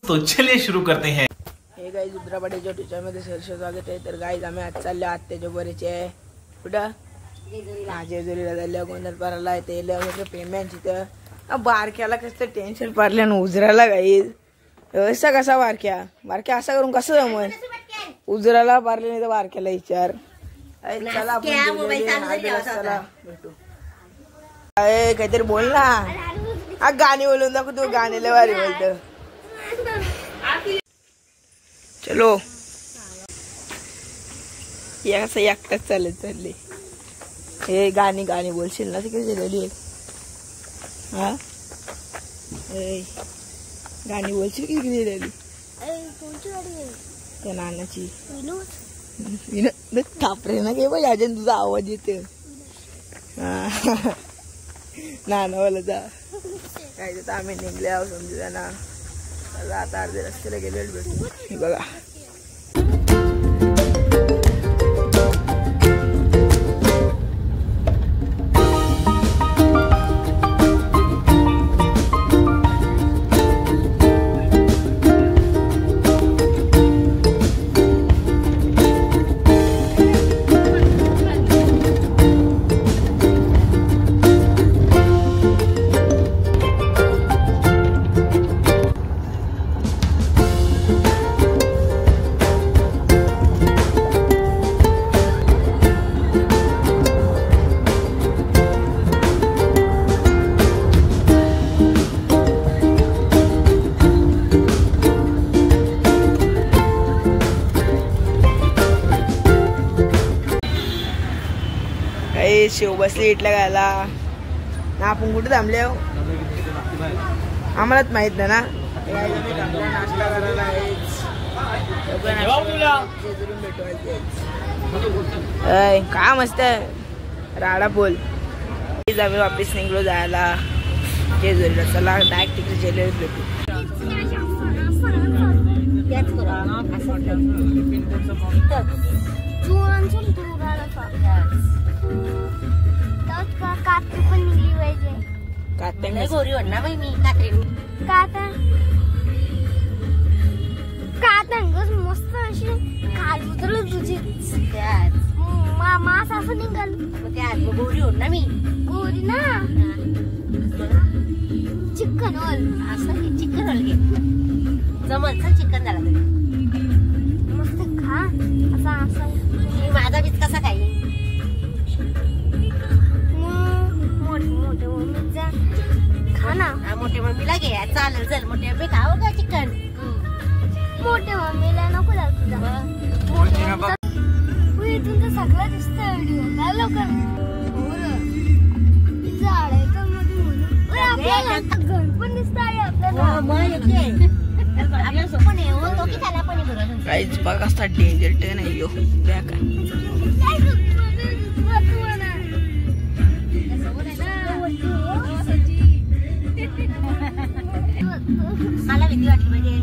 तो चलिए शुरू करते हैं। हे गाईज उद्रापाड्याच्या टीचरमध्ये सहर्ष स्वागत आहे। तर गाईज आम्ही आज चाललो आत्याच्या बरेचे कुठं जेजुरीला चाललो गोंधळपाराला ते पेमेंट तिथं बारक्याला कसं टेन्शन पाडलं ना उजराला गाईज असा कसा बारक्या असा करून कसं जमल उजराला पारले नाही तर बारक्याला विचार चला भेटू काहीतरी बोल ना गाणी बोलून दाखव तू गाणीला भारी बोलत चलो या कसं एकटाच चालले हे गाणी गाणी बोलशील ना तिकडे गेलेली हा गाणी बोलशील की तिकडे गेलेली त्या नानाची थापरे ना घे बाई अजून तुझा आवाज येते नानावाला जा काय तर आम्ही निघले आहोत समजू ना आता अर्धे रस्त्याला गेले भेटू बघा शिव बसली इटला गायला ना आपण कुठे थांबले आम्हालाच माहित नाही ना नाश्ता करायला काय मस्त राडा बोल आम्ही वापिस निघलो जायला जेजुरीला चला डायरेक्ट तिकडे जेलर भेटू गोरी ना बाई मी मस्त अशी खाल उतरलं तुझी मास असं निघाल गोरी होत ना मी गोरी ना चिकन रोल असं चिकन रोल घे जमल चिकन झाला तरी मस्त खा असा असा माझा बीच कसा खाई मोठे मम्मीचा खा ना मोठे मम्मीला घे चालेल चल मोठे मम्मी खाऊ का चिकन मोठे मम्मीला नको तुझा इथून तर सगळं दिसतं व्हिडिओ काय लोक झाड आहे तर मध्ये आपल्याला घर पण दिसत आहे आपल्याला काहीच बघा असता डेंजर ट्रेन आहे यो त्या काय मला भीती वाटली म्हणजे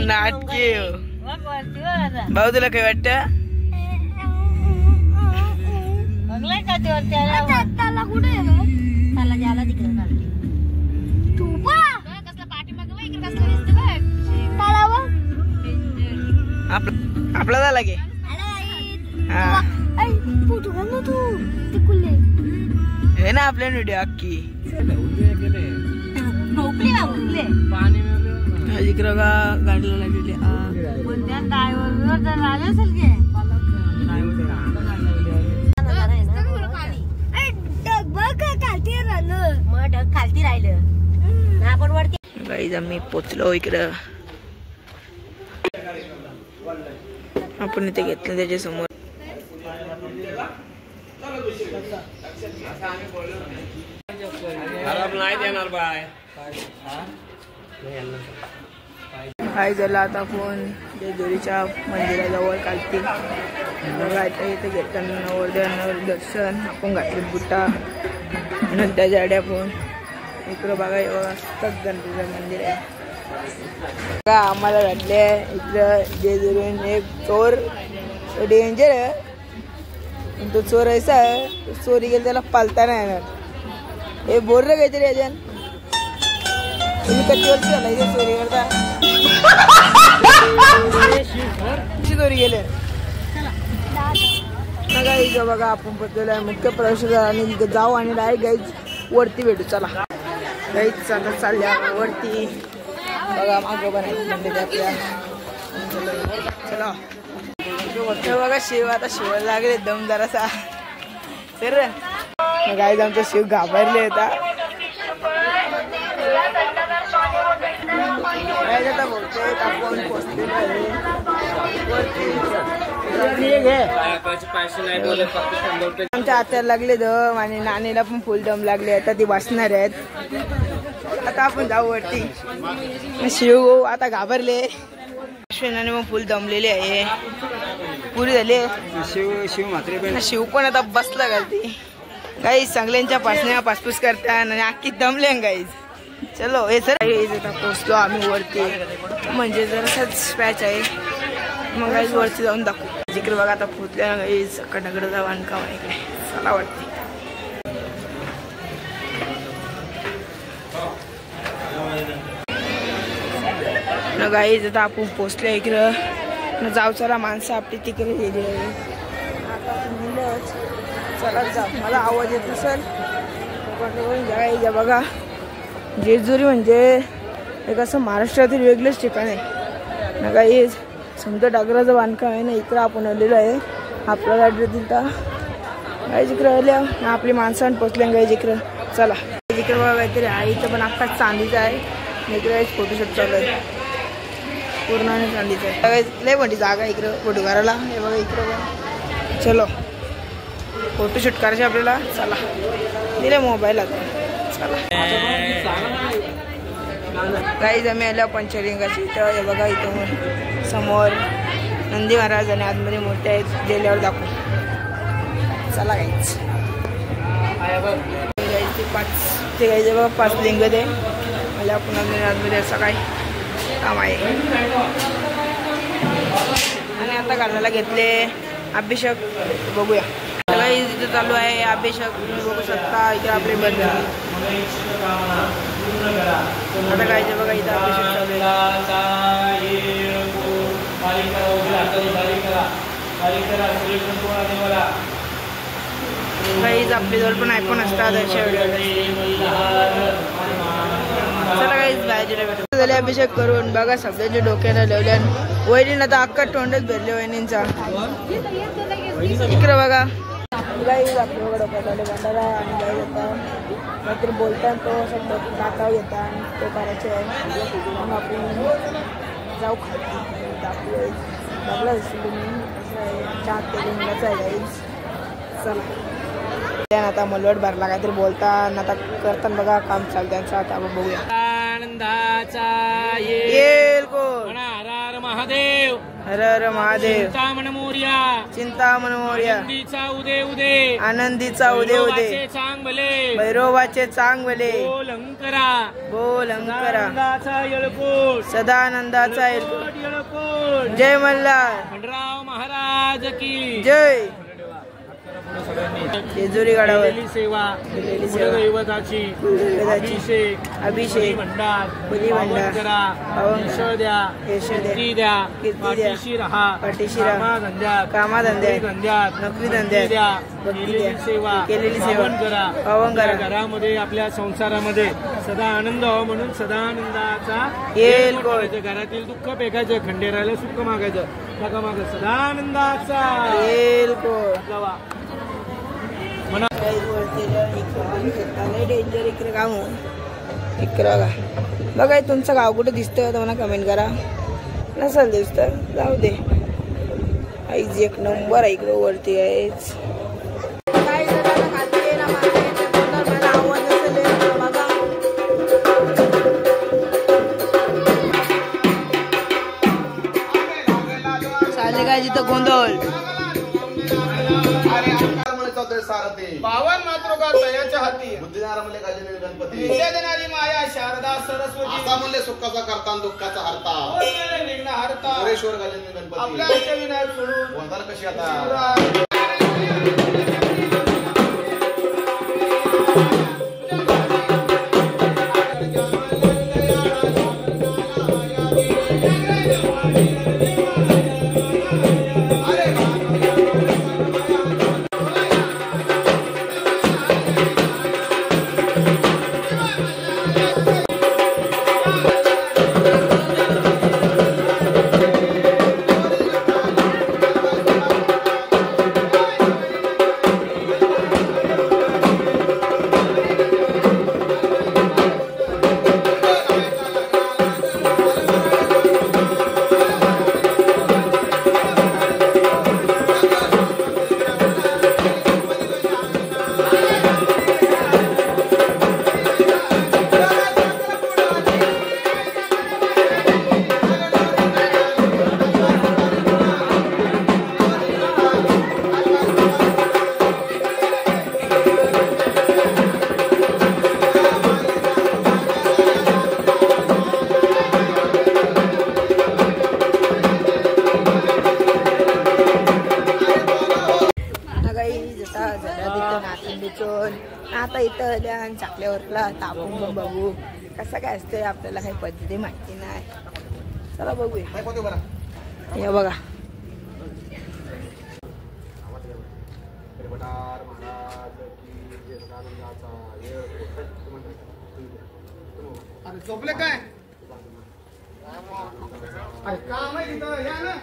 नाटके भाऊ तुला काय वाटत त्याला कुठे येतो त्याला ज्याला तिकडे चालते तू कसला पाठीमाग आपला झाला गे तू तिकुले हे ना आपल्या व्हिडिओ अक्की जिकडं का गाडीला लागलेली खालती राहिलं आपण वरती गाईज आम्ही पोचलो इकडं आपण इथे घेतलं त्याच्या समोर काय झालं आता फोन जेजुरीच्या मंदिराजवळ कालती गायचं इथे घेताना नवरदेवांवर दर्शन आपण घातले बुटा नंतर जाड्या फोन इकडं बघा असतात गणपतीचं मंदिर आहे का आम्हाला भेटले इकडं जेजुरीन एक चोर डेंजर आहे तो चोर ऐसा आहे चोरी गेली त्याला पालता नाही येणार हे बोल रे काहीतरी अजून तुम्ही कच्ची वर्षी झाला इथे चोरी करता इथं बघा आपण पोचलेलो आहे मुख्य प्रवेशद्वार आणि तिथे जाऊ आणि डायरेक्ट गाईज वरती भेटू. चला गाईज आता चालल्या वरती. बघा मागं पण आहे आपल्या. चला हे बघा शिव आता शिवायला लागले दम जरासा सर. गाईज आमचा शिव घाबरले होता. आता बोलतोय आपण पोचलेलो आहे आमच्या आत्याला लागले दम आणि नानीला पण फुल दम लागले. आता ती बसणार आहेत. आता आपण जाऊ वरती. शिव आता घाबरले. अश्विनाने पण फुल दमलेली आहे. पुरी झाली. शिव मात्र शिव पण आता बसला घालती. काही चांगल्यांच्या पासण्या पासपूस करता आणि अख्खी दमले गाईज. चलो हे सर आता पोचलो आम्ही वरती. म्हणजे जरासाच पॅच आहे. मग गाईज वरती जाऊन दाखवू. जिकडे बघा आता पोचल्या गाईज कडकडचा बांधकाम आहे इकडे. चला वरती. गाईज आता आपण पोचले इकडं. जाऊ चला माणसं आपली तिकडे गेली आहे. आता मुलंच चला जा. मला आवाज येत असेल गाईज. बघा जेजुरी म्हणजे एक असं महाराष्ट्रातील वेगळंच ठिकाण आहे ना गाईज. समजा डागराचं बांधकाम आहे ना. इकडं आपण आलेलो आहे आपल्या गाडीतील तर गाईज इकडे आल्या. आपली माणसांनी पोचल्या गाईज इकडं. चला इकडे बघा काहीतरी आहे. इथं पण अख्खा चांदीचा आहे. इकडे फोटोशूट चालू आहे. पूर्ण चांदीचं आहे. लय मोठी जागा इकडं फोटो करायला. हे बघा इकडं बघा. चलो फोटोशूट करायचे आपल्याला. चला दिले मोबाईल आता. चला गाईज आम्ही आल्या पंचलिंगाची. इथं हे बघा इथं समोर नंदी महाराज आणि आतमध्ये मोठे आहेत. गेल्यावर दाखवू. चला गाईज ते 5 ते गाईज बघा 5 लिंग दे मला. आपण आतमध्ये असं काय काम आहे. आणि आता घालायला घेतले अभिषेक. बघूया गाईज इथं चालू आहे अभिषेक. तुम्ही बघू शकता इथे आपले बदल. आता गायचं बघा इथं अभिषेक चालू आहे. गाईज आपल्याजवळ पण आयफोन असतात अशा व्हिडिओ. चला गाईज बाहेर भेटू. झाले अभिषेक करून बघा सगळ्यांच्या डोक्याला लावल्या. वहिनीनं आता अख्खा तोंडच भरले वहिनींचा. इकडं बघा गाईज आपल्या डोक्याला भंडारा. आणि गाईज आता काहीतरी बोलतात तो शब्द नाकाव घेता आणि ते करायचे आहे. मग आपण जाऊ खाली बघला तुम्ही चाट ते मुलाचं आहे गाईज. चला आता मलवट भरला काहीतरी बोलता आता करताना बघा काम चालू त्यांचं. आता आपण बघूया. आनंदाचा येईल कोण. हर हर महादेव. हर हर महादेव. चिंतामण मोर्या. चिंतामण मोर्या. आनंदीचा उदे उदे. आनंदीचा उदे उदे. चांग भले. भैरवाचे चांग भले. बोलंकरा. बोलंकरा. आनंदाचा येळकोट. सदानंदाचा येळकोट. जय मल्हार. खंडराव महाराज की जय. जेजुरी गडावर सेवा दैवताची अभिषेक. अभिषेक भंडार. बली भंडार. कीर्ती द्या. पाठीशी राहा. पाठीशी राहा. कामाधंद्यात नोकरी धंद्यात भक्ती द्या. सेवा केलेली सेवा करा. पावन करा. घरामध्ये आपल्या संसारामध्ये सदा आनंद व्हावा म्हणून सदानंदाचा येईल कोण. घरातील दुःख फेकायचं. खंडेराला सुख मागायचं. नका माग सदानंदाचा येईल कोण. डेंजर इकडे गाव इकडं बघा. तुमचं गाव कुठं दिसतं तर मला कमेंट करा. नसेल दिसतं जाऊ दे. आईज एक नंबर आहे इकडं वरती आहेच. चालले काय जिथं गोंधळ. पावन मातृका तयाच्या हाती. बुद्धिदार मुले गाजलेले गणपती. विद्या देणारी माया शारदा सरस्वती. असा म्हणले सुखाचा करता दुःखाचा हरता. विघ्न हरता. सुरेश्वर गाजलेले गणपती. आपल्या अष्टविनायक सोडून बोलताना कशी आता आणि चाकल्यावरला तापून पण बघू कसं काय असतंय. आपल्याला काही पद्धती माहिती नाही. चला बघूया. हे बघा अरे झोपले काय अरे काम आहे तिथं या ना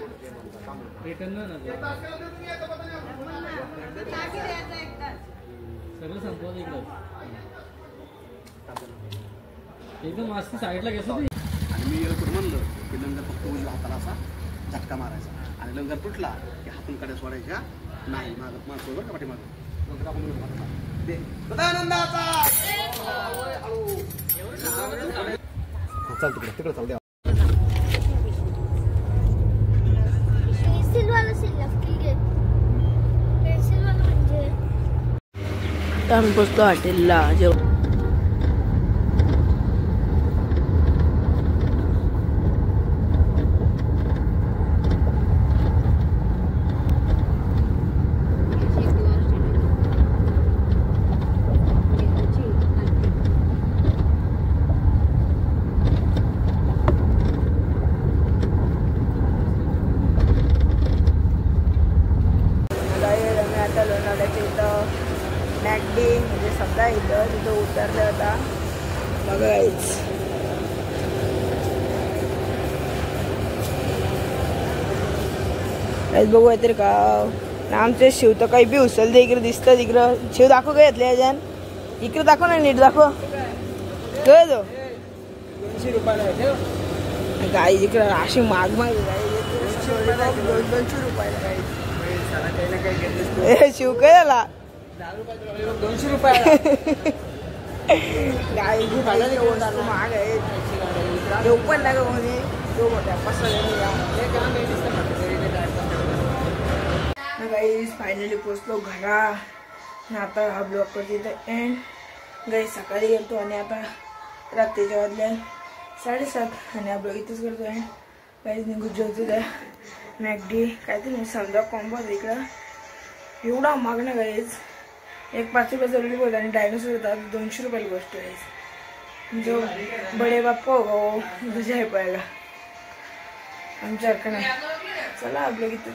सगळं संपवत एकदम मस्त साईडला घेतो. आणि मी कुठं म्हणलं की लंगर फक्त उजव्या हाताला असा झटका मारायचा आणि लंगर तुटला की हातून कडे सोडायच्या नाही मागत मारतो बरं का पाठीमागं चाल तिकडे चालू द्या. पेन्सिलवाला शिल्लक ठीक आहे. पेन्सिलवाला म्हणजे आम्ही बसलो हॉटेलला जेवण. आता लोणावळ्याच्या इथं मॅकडी म्हणजे सगळा इथं तिथं उतरलं होता बघायच. बघू तर का आमचे शिव तर काही बी उचलते इकडे दिसतं तिकडं. शिव दाखव काय घेतले याच्यान इकडे दाखव ना नीट दाखव काय तो 200 रुपयाला गाई इकडं अशी माग गाई 200 रुपयाला गाई. शिव काय झाला 200 रुपयाला गाई महाग आहे. देऊ पण ना म्हणे तो मोठ्या गाईज फायनली पोचलो घरा. आता हा ब्लॉग करते तर एंड. गाई सकाळी गेलतो आणि आता रात्रीच्या वाजल्या 7:30 आणि हा ब्लॉग इथेच करतो एंड. गाईज निघून जेवतो त्या मॅकडी काहीतरी समजा कॉम्बो इकडं एवढा महाग ना गाईज. एक 5 रुपयाचा बोलत आणि डायनोसॉर होता 200 रुपयाला गोष्ट आहे. जो बडे बाप्पा हो तुझ्या आहे पाहिला आमच्यासारखं नाही. चला आपलं किती